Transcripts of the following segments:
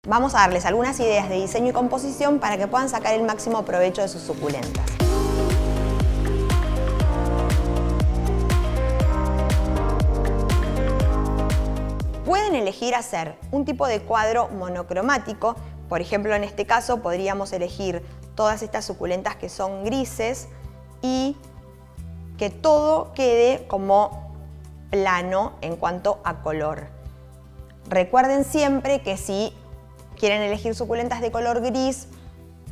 Vamos a darles algunas ideas de diseño y composición para que puedan sacar el máximo provecho de sus suculentas. Pueden elegir hacer un tipo de cuadro monocromático. Por ejemplo, en este caso podríamos elegir todas estas suculentas que son grises y que todo quede como plano en cuanto a color. Recuerden siempre que si quieren elegir suculentas de color gris,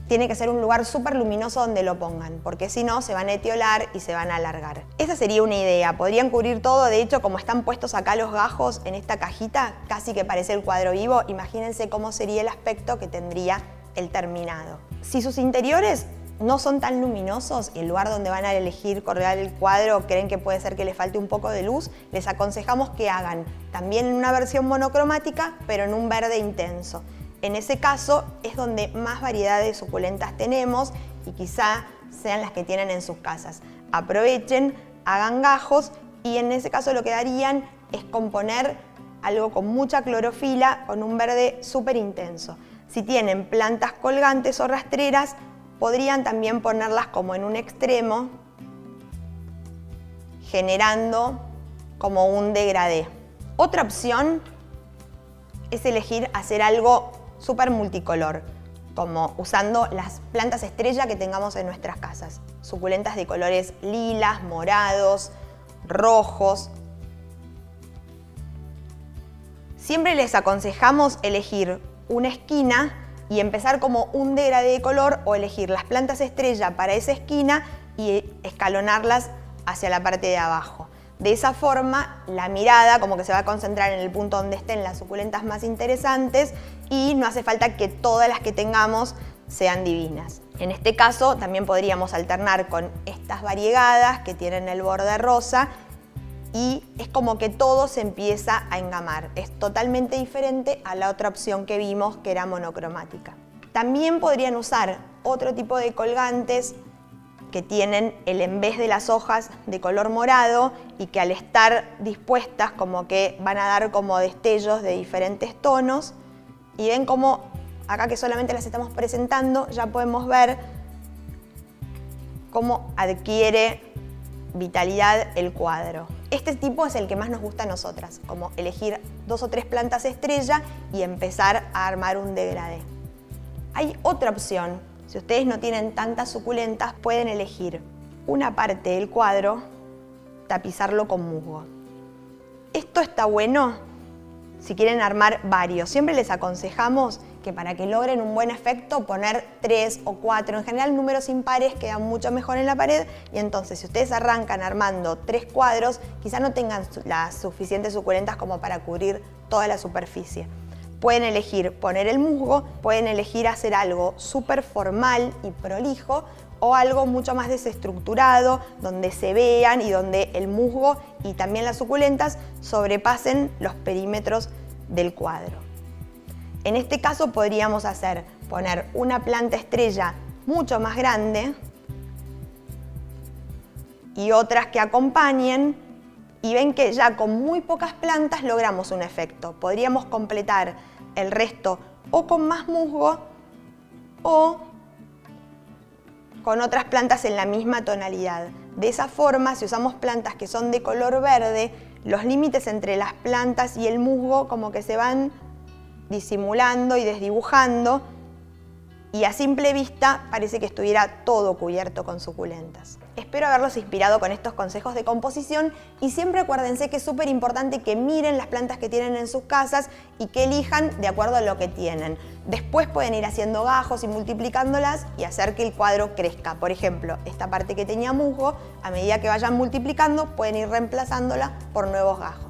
tiene que ser un lugar súper luminoso donde lo pongan, porque si no se van a etiolar y se van a alargar. Esa sería una idea, podrían cubrir todo. De hecho, como están puestos acá los gajos en esta cajita, casi que parece el cuadro vivo. Imagínense cómo sería el aspecto que tendría el terminado. Si sus interiores no son tan luminosos y el lugar donde van a elegir colgar el cuadro creen que puede ser que le falte un poco de luz, les aconsejamos que hagan también una versión monocromática, pero en un verde intenso. En ese caso es donde más variedad de suculentas tenemos y quizá sean las que tienen en sus casas. Aprovechen, hagan gajos y en ese caso lo que harían es componer algo con mucha clorofila con un verde súper intenso. Si tienen plantas colgantes o rastreras, podrían también ponerlas como en un extremo, generando como un degradé. Otra opción es elegir hacer algo súper multicolor, como usando las plantas estrella que tengamos en nuestras casas. Suculentas de colores lilas, morados, rojos. Siempre les aconsejamos elegir una esquina y empezar como un degradé de color o elegir las plantas estrella para esa esquina y escalonarlas hacia la parte de abajo. De esa forma, la mirada como que se va a concentrar en el punto donde estén las suculentas más interesantes y no hace falta que todas las que tengamos sean divinas. En este caso, también podríamos alternar con estas variegadas que tienen el borde rosa y es como que todo se empieza a engamar. Es totalmente diferente a la otra opción que vimos, que era monocromática. También podrían usar otro tipo de colgantes que tienen en vez de las hojas de color morado y que al estar dispuestas como que van a dar como destellos de diferentes tonos. Y ven como acá que solamente las estamos presentando, ya podemos ver cómo adquiere vitalidad el cuadro. Este tipo es el que más nos gusta a nosotras, como elegir 2 o 3 plantas estrella y empezar a armar un degradé. Hay otra opción. Si ustedes no tienen tantas suculentas, pueden elegir una parte del cuadro, tapizarlo con musgo. Esto está bueno si quieren armar varios. Siempre les aconsejamos que para que logren un buen efecto poner 3 o 4. En general números impares quedan mucho mejor en la pared y entonces si ustedes arrancan armando 3 cuadros, quizá no tengan las suficientes suculentas como para cubrir toda la superficie. Pueden elegir poner el musgo, pueden elegir hacer algo súper formal y prolijo o algo mucho más desestructurado, donde se vean y donde el musgo y también las suculentas sobrepasen los perímetros del cuadro. En este caso podríamos poner una planta estrella mucho más grande y otras que acompañen. Y ven que ya con muy pocas plantas logramos un efecto. Podríamos completar el resto o con más musgo o con otras plantas en la misma tonalidad. De esa forma, si usamos plantas que son de color verde, los límites entre las plantas y el musgo como que se van disimulando y desdibujando y a simple vista parece que estuviera todo cubierto con suculentas. Espero haberlos inspirado con estos consejos de composición y siempre acuérdense que es súper importante que miren las plantas que tienen en sus casas y que elijan de acuerdo a lo que tienen. Después pueden ir haciendo gajos y multiplicándolas y hacer que el cuadro crezca. Por ejemplo, esta parte que tenía musgo, a medida que vayan multiplicando pueden ir reemplazándola por nuevos gajos.